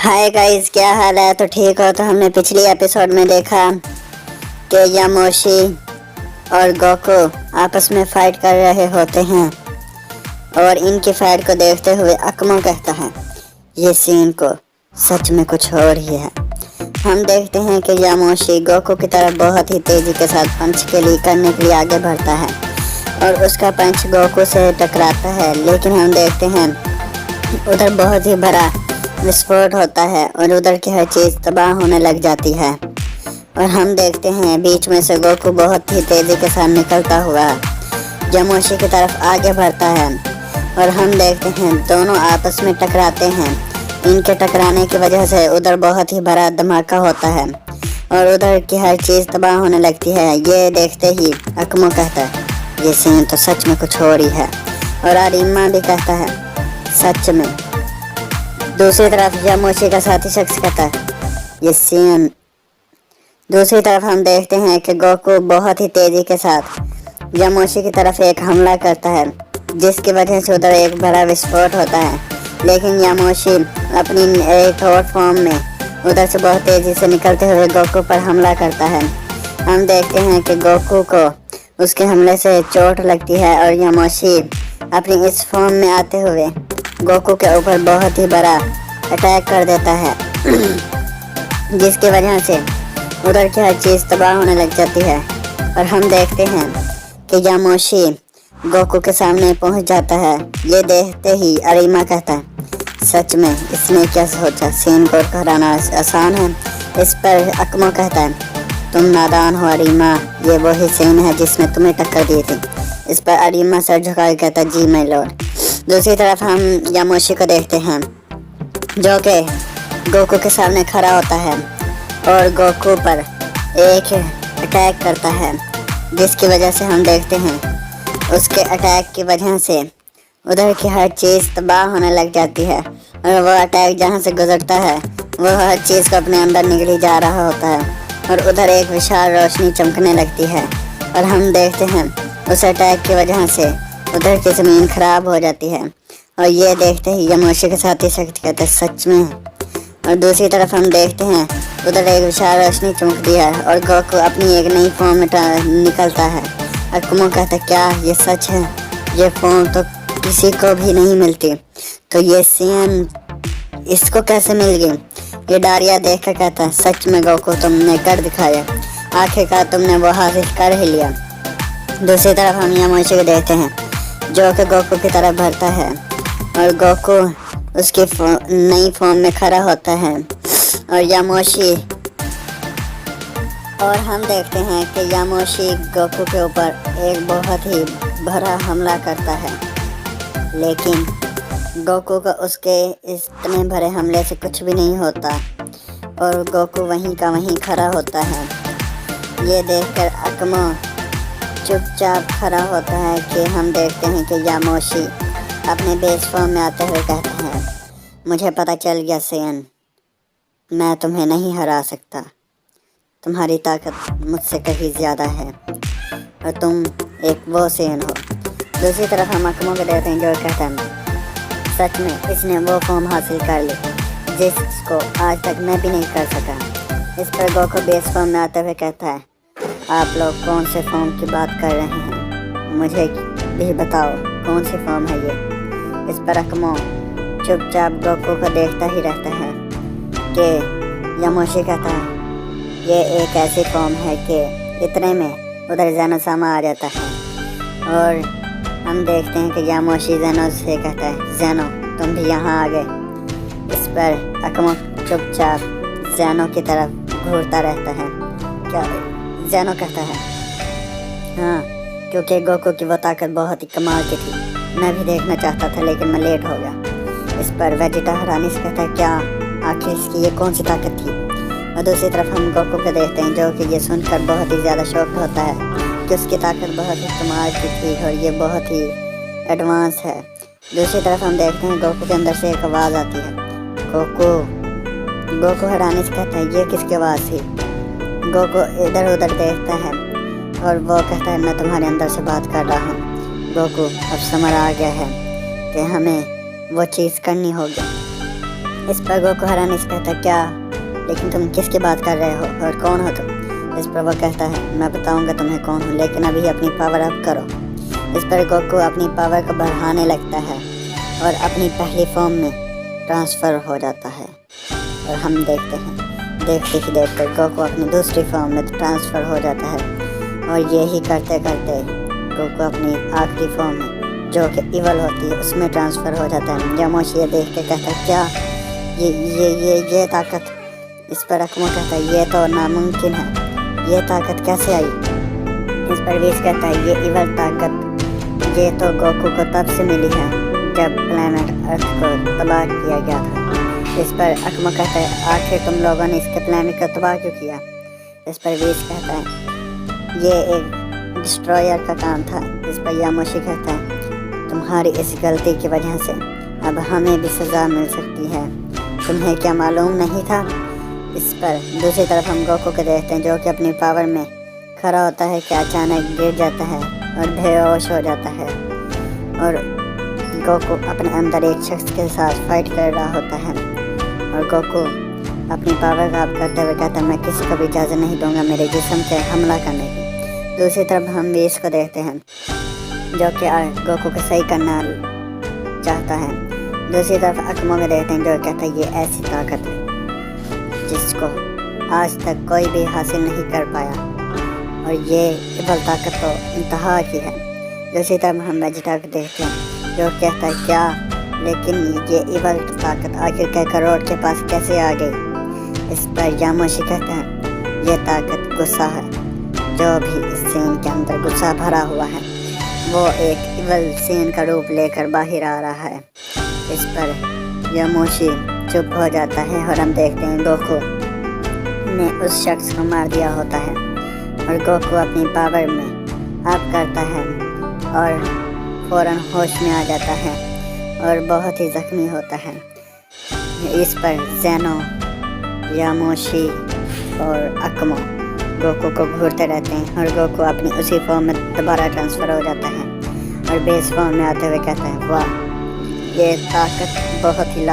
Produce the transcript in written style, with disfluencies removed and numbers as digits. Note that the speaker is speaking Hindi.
हाय गाइस, क्या हाल है? तो ठीक हो? तो हमने पिछली एपिसोड में देखा कि यामोशी और गोकू आपस में फाइट कर रहे होते हैं और इनकी फाइट को देखते हुए अकमो कहता है ये सीन को सच में कुछ और ही है। हम देखते हैं कि यामोशी गोकू की तरफ बहुत ही तेजी के साथ पंच करने के लिए आगे बढ़ता है और उसका पंच गोकू से टकराता है, लेकिन हम देखते हैं उधर बहुत ही बड़ा विस्फोट होता है और उधर की हर चीज़ तबाह होने लग जाती है। और हम देखते हैं बीच में से गोकू बहुत ही तेज़ी के साथ निकलता हुआ यामोशी की तरफ आगे बढ़ता है और हम देखते हैं दोनों आपस में टकराते हैं। इनके टकराने की वजह से उधर बहुत ही बड़ा धमाका होता है और उधर की हर चीज़ तबाह होने लगती है। ये देखते ही अकमो कहता है ये सीन तो सच में कुछ और ही है और आरिमा भी कहता है सच में। दूसरी तरफ यामोशी का साथी शख्स कहता है ये सीन। दूसरी तरफ हम देखते हैं कि गोकू बहुत ही तेजी के साथ यामोशी की तरफ एक हमला करता है, जिसकी वजह से उधर एक बड़ा विस्फोट होता है, लेकिन यामोशी अपनी एक और फॉर्म में उधर से बहुत तेजी से निकलते हुए गोकू पर हमला करता है। हम देखते हैं कि गोकू को उसके हमले से चोट लगती है और यामोशी अपनी इस फॉर्म में आते हुए गोकू के ऊपर बहुत ही बड़ा अटैक कर देता है जिसकी वजह से उधर की हर चीज़ तबाह होने लग जाती है। और हम देखते हैं कि यामोशी गोकू के सामने पहुंच जाता है। ये देखते ही आरिमा कहता है सच में इसने क्या सोचा, सीन को कराना आसान है। इस पर अकमो कहता है तुम नादान हो आरिमा, ये वही सीन है जिसमें तुम्हें टक्कर दी थी। इस पर आरिमा सर झुका के कहता जी माय लॉर्ड। दूसरी तरफ हम यामोशी को देखते हैं जो कि गोकू के सामने खड़ा होता है और गोकू पर एक अटैक करता है, जिसकी वजह से हम देखते हैं उसके अटैक की वजह से उधर की हर चीज़ तबाह होने लग जाती है और वो अटैक जहाँ से गुजरता है वो हर चीज़ को अपने अंदर निगली जा रहा होता है और उधर एक विशाल रोशनी चमकने लगती है और हम देखते हैं उस अटैक की वजह से उधर की ज़मीन खराब हो जाती है। और ये देखते ही यामोशी के साथी शख्स कहते हैं सच में। और दूसरी तरफ हम देखते हैं उधर एक विशाल रोशनी चमकती है और गोकू अपनी एक नई फॉर्म में निकलता है। अकमो कहता है क्या ये सच है? ये फॉर्म तो किसी को भी नहीं मिलती, तो ये सीन इसको कैसे मिल गई? ये डारिया देख कर कहता है सच में गोकू तुमने कर दिखाया, आखिरकार तुमने वो हासिल कर ही लिया। दूसरी तरफ हम यामोशी को देखते हैं जो कि गोकू की तरफ बढ़ता है और गोकू उसकी नई फॉर्म में खड़ा होता है और यामोशी और हम देखते हैं कि यामोशी गोकू के ऊपर एक बहुत ही बड़ा हमला करता है, लेकिन गोकू को उसके इतने बड़े हमले से कुछ भी नहीं होता और गोकू वहीं का वहीं खड़ा होता है। ये देखकर अकमो चुपचाप खड़ा होता है कि हम देखते हैं कि यामोशी अपने बेस फॉर्म में आते हुए कहता है मुझे पता चल गया सेन, मैं तुम्हें नहीं हरा सकता, तुम्हारी ताकत मुझसे कहीं ज़्यादा है और तुम एक वो सेन हो। दूसरी तरफ हम अकमो को देखते हैं जो कहता है सच में इसने वो फॉर्म हासिल कर ली जिसको आज तक मैं भी नहीं कर सका। इस पर गोकू बेस फॉर्म में आते हुए कहता है आप लोग कौन से फॉर्म की बात कर रहे हैं, मुझे भी बताओ कौन सी फॉर्म है ये। इस पर अकमो चुपचाप गोकू को देखता ही रहता है कि यामोशी कहता है ये एक ऐसी फॉर्म है कि इतने में उधर ज़ेनो सामा आ जाता है और हम देखते हैं कि यामोशी ज़ेनो से कहता है ज़ेनो तुम भी यहाँ आ गए। इस पर अकमो चुपचाप ज़ेनो की तरफ घूरता रहता है। क्या ज़ेनो कहता है हाँ, क्योंकि गोकू की वो ताकत बहुत ही कमाल की थी, मैं भी देखना चाहता था लेकिन मैं लेट हो गया। इस पर वेजिटा हैरानी से कहता है क्या आखिर इसकी ये कौन सी ताकत थी? और दूसरी तरफ हम गोकू को देखते हैं जो कि ये सुनकर बहुत ही ज़्यादा शौक होता है कि उसकी ताकत बहुत ही कमाल की थी और ये बहुत ही एडवांस है। दूसरी तरफ हम देखते हैं गोकू के अंदर से एक आवाज़ आती है गोकू हैरानी से कहता है ये किसकी आवाज़ थी? गोकू इधर उधर देखता है और वो कहता है मैं तुम्हारे अंदर से बात कर रहा हूँ। गोकू अब समझ आ गया है कि हमें वो चीज़ करनी होगी। इस पर गोकू हैरानी से कहता है क्या, लेकिन तुम किसकी बात कर रहे हो और कौन हो तुम? इस पर वो कहता है मैं बताऊंगा तुम्हें कौन हूँ, लेकिन अभी अपनी पावर अप करो। इस पर गोकू अपनी पावर को बढ़ाने लगता है और अपनी पहली फॉर्म में ट्रांसफ़र हो जाता है। और हम देखते हैं, देखते ही देखते गोकू अपनी दूसरी फॉर्म में ट्रांसफ़र हो जाता है। और यही करते करते गोकू अपनी आखिरी फॉर्म में, जो कि इवल होती है, उसमें ट्रांसफ़र हो जाता है। यामोशी ये देख के कहता है क्या, ये ताकत? इस पर अकमो कहता है ये तो नामुमकिन है, ये ताकत कैसे आई? इस पर वीस कहता है ये इवल ताकत ये तो गोकू को तब से मिली है जब प्लैनेट अर्थ को तबाह किया गया था। इस पर अकमो कहता है आखिर तुम लोगों ने इसके प्लैनेट को तबाह क्यों किया? इस पर वीस कहता है ये एक डिस्ट्रॉयर का काम था। इस पर यामोशी कहता है तुम्हारी इस गलती की वजह से अब हमें भी सज़ा मिल सकती है, तुम्हें क्या मालूम नहीं था? इस पर दूसरी तरफ हम गोकू को देखते हैं जो कि अपनी पावर में खड़ा होता है कि अचानक गिर जाता है और बेहोश हो जाता है। और गोकू अपने अंदर एक शख्स के साथ फाइट कर रहा होता है और गोकू अपनी पावर का आप करते हुए कहता है मैं किसी को भी इजाज़त नहीं दूंगा मेरे जिस्म पे हमला करने की। दूसरी तरफ हम वीस को देखते हैं जो कि गोकू को सही करना चाहता है। दूसरी तरफ अकमो को देखते हैं जो कहता है ये ऐसी ताकत है जिसको आज तक कोई भी हासिल नहीं कर पाया और ये इवल ताकत तो इंतहा की है। दूसरी तरफ हम वेजिटा को देखते हैं जो कहता है क्या, लेकिन ये इवल ताकत आखिर कैकारोट के पास कैसे आ गई? इस पर यामोशी कहते हैं ये ताकत गुस्सा है, जो भी इस सीन के अंदर गुस्सा भरा हुआ है वो एक इवल सीन का रूप लेकर बाहर आ रहा है। इस पर यामोशी चुप हो जाता है और हम देखते हैं गोकू ने उस शख्स को मार दिया होता है और गोकू अपनी पावर में अप करता है और फ़ौरन होश में आ जाता है और बहुत ही ज़ख्मी होता है। इस पर ज़ेनो, यामोशी और अकमो गोकू को घूरते रहते हैं और गोकू अपनी उसी फॉर्म में दोबारा ट्रांसफ़र हो जाता है और बेस फॉर्म में आते हुए कहता है वाह ये ताकत बहुत ही